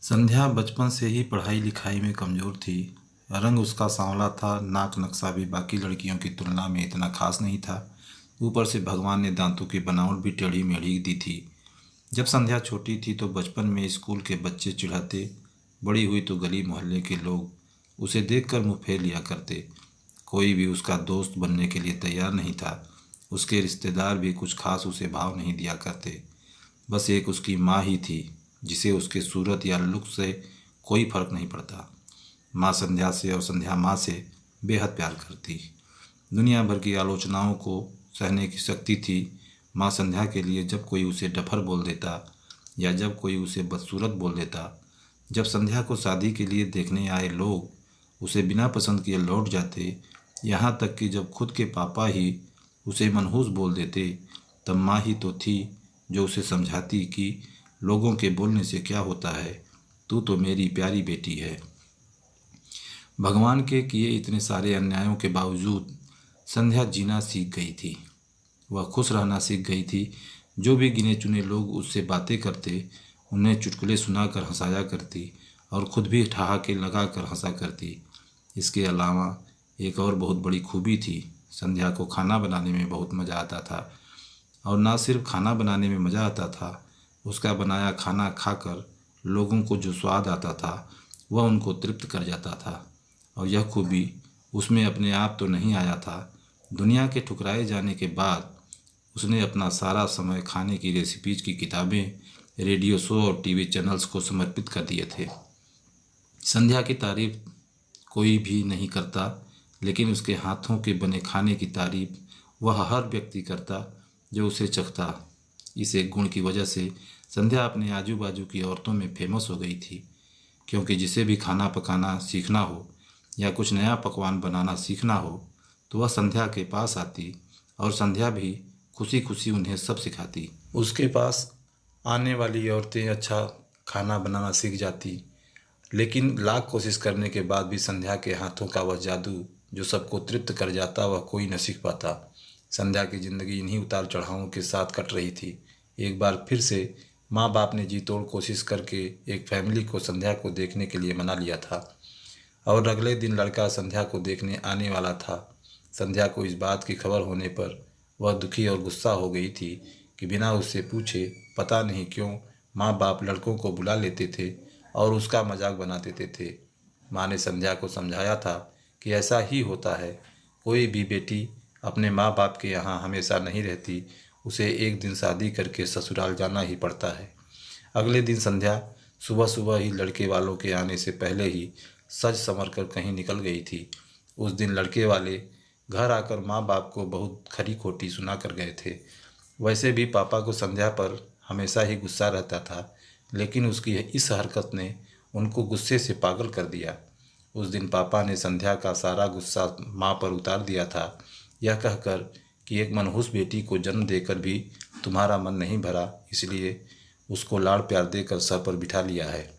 संध्या बचपन से ही पढ़ाई लिखाई में कमज़ोर थी। रंग उसका सांवला था, नाक नक्शा भी बाकी लड़कियों की तुलना में इतना खास नहीं था। ऊपर से भगवान ने दांतों की बनावट भी टेढ़ी मेढ़ी दी थी। जब संध्या छोटी थी तो बचपन में स्कूल के बच्चे चिढ़ाते, बड़ी हुई तो गली मोहल्ले के लोग उसे देखकर मुँह फेर लिया करते। कोई भी उसका दोस्त बनने के लिए तैयार नहीं था। उसके रिश्तेदार भी कुछ खास उसे भाव नहीं दिया करते। बस एक उसकी माँ ही थी जिसे उसके सूरत या लुक से कोई फर्क नहीं पड़ता। माँ संध्या से और संध्या माँ से बेहद प्यार करती। दुनिया भर की आलोचनाओं को सहने की शक्ति थी माँ संध्या के लिए। जब कोई उसे डफर बोल देता या जब कोई उसे बदसूरत बोल देता, जब संध्या को शादी के लिए देखने आए लोग उसे बिना पसंद किए लौट जाते, यहाँ तक कि जब खुद के पापा ही उसे मनहूस बोल देते, तब माँ ही तो थी जो उसे समझाती कि लोगों के बोलने से क्या होता है, तू तो मेरी प्यारी बेटी है। भगवान के किए इतने सारे अन्यायों के बावजूद संध्या जीना सीख गई थी। वह खुश रहना सीख गई थी। जो भी गिने चुने लोग उससे बातें करते, उन्हें चुटकुले सुनाकर हंसाया करती और खुद भी ठहाके लगा कर हंसा करती। इसके अलावा एक और बहुत बड़ी खूबी थी, संध्या को खाना बनाने में बहुत मज़ा आता था। और ना सिर्फ खाना बनाने में मज़ा आता था, उसका बनाया खाना खाकर लोगों को जो स्वाद आता था वह उनको तृप्त कर जाता था। और यह खूबी उसमें अपने आप तो नहीं आया था। दुनिया के ठुकराए जाने के बाद उसने अपना सारा समय खाने की रेसिपीज की किताबें, रेडियो शो और टीवी चैनल्स को समर्पित कर दिए थे। संध्या की तारीफ कोई भी नहीं करता, लेकिन उसके हाथों के बने खाने की तारीफ वह हर व्यक्ति करता जो उसे चखता। इस एक गुण की वजह से संध्या अपने आजू बाजू की औरतों में फेमस हो गई थी, क्योंकि जिसे भी खाना पकाना सीखना हो या कुछ नया पकवान बनाना सीखना हो तो वह संध्या के पास आती और संध्या भी खुशी खुशी उन्हें सब सिखाती। उसके पास आने वाली औरतें अच्छा खाना बनाना सीख जाती, लेकिन लाख कोशिश करने के बाद भी संध्या के हाथों का वह जादू जो सबको तृप्त कर जाता वह कोई न सीख पाता। संध्या की ज़िंदगी इन्हीं उतार चढ़ावों के साथ कट रही थी। एक बार फिर से माँ बाप ने जी तोड़ कोशिश करके एक फैमिली को संध्या को देखने के लिए मना लिया था और अगले दिन लड़का संध्या को देखने आने वाला था। संध्या को इस बात की खबर होने पर वह दुखी और गुस्सा हो गई थी कि बिना उससे पूछे पता नहीं क्यों माँ बाप लड़कों को बुला लेते थे और उसका मजाक बना देते थे। माँ ने संध्या को समझाया था कि ऐसा ही होता है, कोई भी बेटी अपने माँ बाप के यहाँ हमेशा नहीं रहती, उसे एक दिन शादी करके ससुराल जाना ही पड़ता है। अगले दिन संध्या सुबह सुबह ही लड़के वालों के आने से पहले ही सज संवर कर कहीं निकल गई थी। उस दिन लड़के वाले घर आकर माँ बाप को बहुत खरी खोटी सुना कर गए थे। वैसे भी पापा को संध्या पर हमेशा ही गुस्सा रहता था, लेकिन उसकी इस हरकत ने उनको गुस्से से पागल कर दिया। उस दिन पापा ने संध्या का सारा गुस्सा माँ पर उतार दिया था, यह कहकर कि एक मनहूस बेटी को जन्म देकर भी तुम्हारा मन नहीं भरा, इसलिए उसको लाड़ प्यार देकर सर पर बिठा लिया है।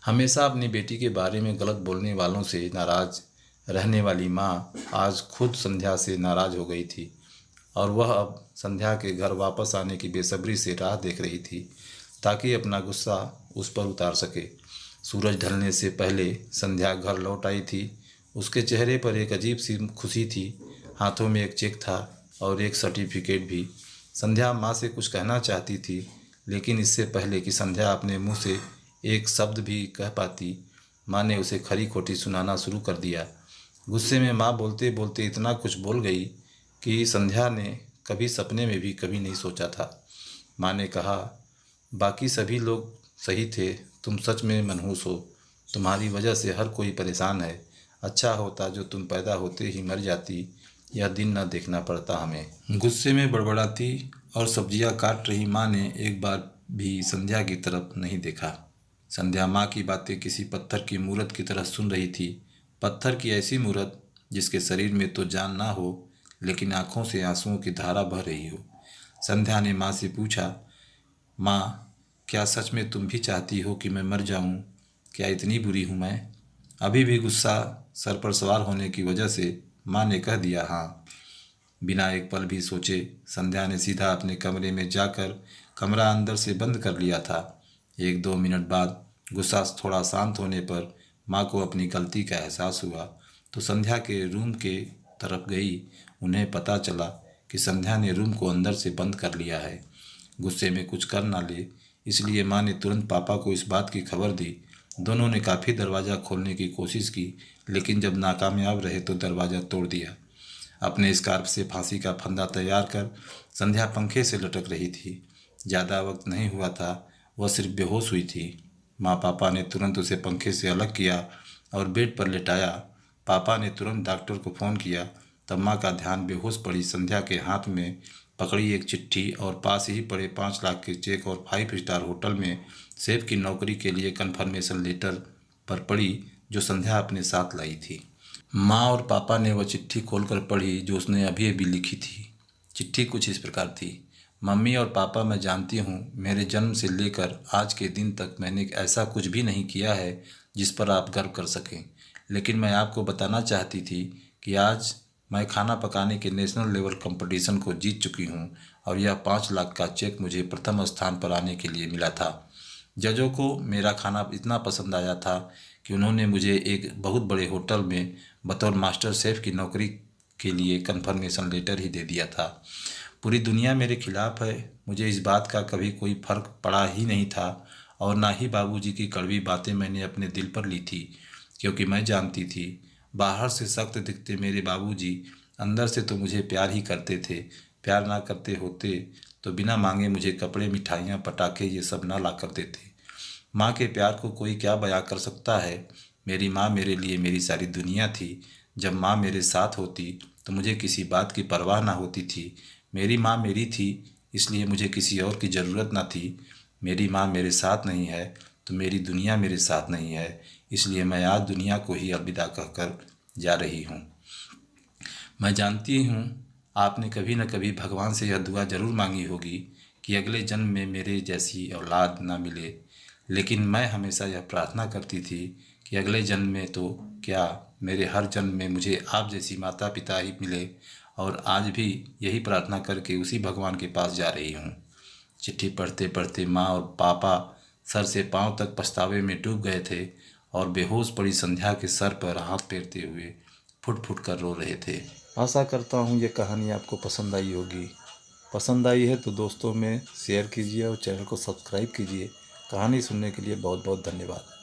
हमेशा अपनी बेटी के बारे में गलत बोलने वालों से नाराज रहने वाली माँ आज खुद संध्या से नाराज हो गई थी और वह अब संध्या के घर वापस आने की बेसब्री से राह देख रही थी ताकि अपना गुस्सा उस पर उतार सके। सूरज ढलने से पहले संध्या घर लौट आई थी। उसके चेहरे पर एक अजीब सी खुशी थी। हाथों में एक चेक था और एक सर्टिफिकेट भी। संध्या माँ से कुछ कहना चाहती थी, लेकिन इससे पहले कि संध्या अपने मुंह से एक शब्द भी कह पाती, माँ ने उसे खरी खोटी सुनाना शुरू कर दिया। गुस्से में माँ बोलते बोलते इतना कुछ बोल गई कि संध्या ने कभी सपने में भी कभी नहीं सोचा था। माँ ने कहा, बाकी सभी लोग सही थे, तुम सच में मनहूस हो, तुम्हारी वजह से हर कोई परेशान है। अच्छा होता जो तुम पैदा होते ही मर जाती, यह दिन न देखना पड़ता हमें। गुस्से में बड़बड़ाती और सब्जियां काट रही माँ ने एक बार भी संध्या की तरफ नहीं देखा। संध्या माँ की बातें किसी पत्थर की मूरत की तरह सुन रही थी। पत्थर की ऐसी मूरत जिसके शरीर में तो जान ना हो, लेकिन आंखों से आंसुओं की धारा बह रही हो। संध्या ने माँ से पूछा, माँ, क्या सच में तुम भी चाहती हो कि मैं मर जाऊं? क्या इतनी बुरी हूं मैं? अभी भी गुस्सा सर पर सवार होने की वजह से माँ ने कह दिया, हाँ। बिना एक पल भी सोचे संध्या ने सीधा अपने कमरे में जाकर कमरा अंदर से बंद कर लिया था। 1-2 मिनट बाद गुस्सा थोड़ा शांत होने पर माँ को अपनी गलती का एहसास हुआ तो संध्या के रूम के तरफ गई। उन्हें पता चला कि संध्या ने रूम को अंदर से बंद कर लिया है, गुस्से में कुछ कर ना ले, इसलिए माँ ने तुरंत पापा को इस बात की खबर दी। दोनों ने काफ़ी दरवाज़ा खोलने की कोशिश की, लेकिन जब नाकामयाब रहे तो दरवाज़ा तोड़ दिया। अपने स्कार्फ से फांसी का फंदा तैयार कर संध्या पंखे से लटक रही थी। ज़्यादा वक्त नहीं हुआ था, वह सिर्फ बेहोश हुई थी। माँ पापा ने तुरंत उसे पंखे से अलग किया और बेड पर लेटाया। पापा ने तुरंत डॉक्टर को फ़ोन किया। तब माँ का ध्यान बेहोश पड़ी संध्या के हाथ में पकड़ी एक चिट्ठी और पास ही पड़े 5 लाख के चेक और 5 स्टार होटल में शेफ की नौकरी के लिए कन्फर्मेशन लेटर पर पड़ी, जो संध्या अपने साथ लाई थी। माँ और पापा ने वह चिट्ठी खोलकर पढ़ी जो उसने अभी अभी लिखी थी। चिट्ठी कुछ इस प्रकार थी। मम्मी और पापा, मैं जानती हूँ मेरे जन्म से लेकर आज के दिन तक मैंने ऐसा कुछ भी नहीं किया है जिस पर आप गर्व कर सकें, लेकिन मैं आपको बताना चाहती थी कि आज मैं खाना पकाने के नेशनल लेवल कंपटीशन को जीत चुकी हूँ और यह 5 लाख का चेक मुझे प्रथम स्थान पर आने के लिए मिला था। जजों को मेरा खाना इतना पसंद आया था कि उन्होंने मुझे एक बहुत बड़े होटल में बतौर मास्टर शेफ़ की नौकरी के लिए कन्फर्मेशन लेटर ही दे दिया था। पूरी दुनिया मेरे खिलाफ है, मुझे इस बात का कभी कोई फ़र्क पड़ा ही नहीं था और ना ही बाबूजी की कड़वी बातें मैंने अपने दिल पर ली थी, क्योंकि मैं जानती थी बाहर से सख्त दिखते मेरे बाबूजी अंदर से तो मुझे प्यार ही करते थे। प्यार ना करते होते तो बिना मांगे मुझे कपड़े, मिठाइयाँ, पटाखे ये सब ना ला कर देते। माँ के प्यार को कोई क्या बयां कर सकता है। मेरी माँ मेरे लिए मेरी सारी दुनिया थी। जब माँ मेरे साथ होती तो मुझे किसी बात की परवाह ना होती थी। मेरी माँ मेरी थी, इसलिए मुझे किसी और की ज़रूरत ना थी। मेरी माँ मेरे साथ नहीं है तो मेरी दुनिया मेरे साथ नहीं है, इसलिए मैं आज दुनिया को ही अलविदा कहकर जा रही हूँ। मैं जानती हूँ आपने कभी न कभी भगवान से यह दुआ ज़रूर मांगी होगी कि अगले जन्म में मेरे जैसी औलाद ना मिले, लेकिन मैं हमेशा यह प्रार्थना करती थी कि अगले जन्म में तो क्या, मेरे हर जन्म में मुझे आप जैसी माता पिता ही मिले, और आज भी यही प्रार्थना करके उसी भगवान के पास जा रही हूँ। चिट्ठी पढ़ते पढ़ते माँ और पापा सर से पाँव तक पछतावे में डूब गए थे और बेहोश पड़ी संध्या के सर पर हाथ फेरते हुए फुट फुट कर रो रहे थे। आशा करता हूँ ये कहानी आपको पसंद आई होगी। पसंद आई है तो दोस्तों में शेयर कीजिए और चैनल को सब्सक्राइब कीजिए। कहानी सुनने के लिए बहुत बहुत धन्यवाद।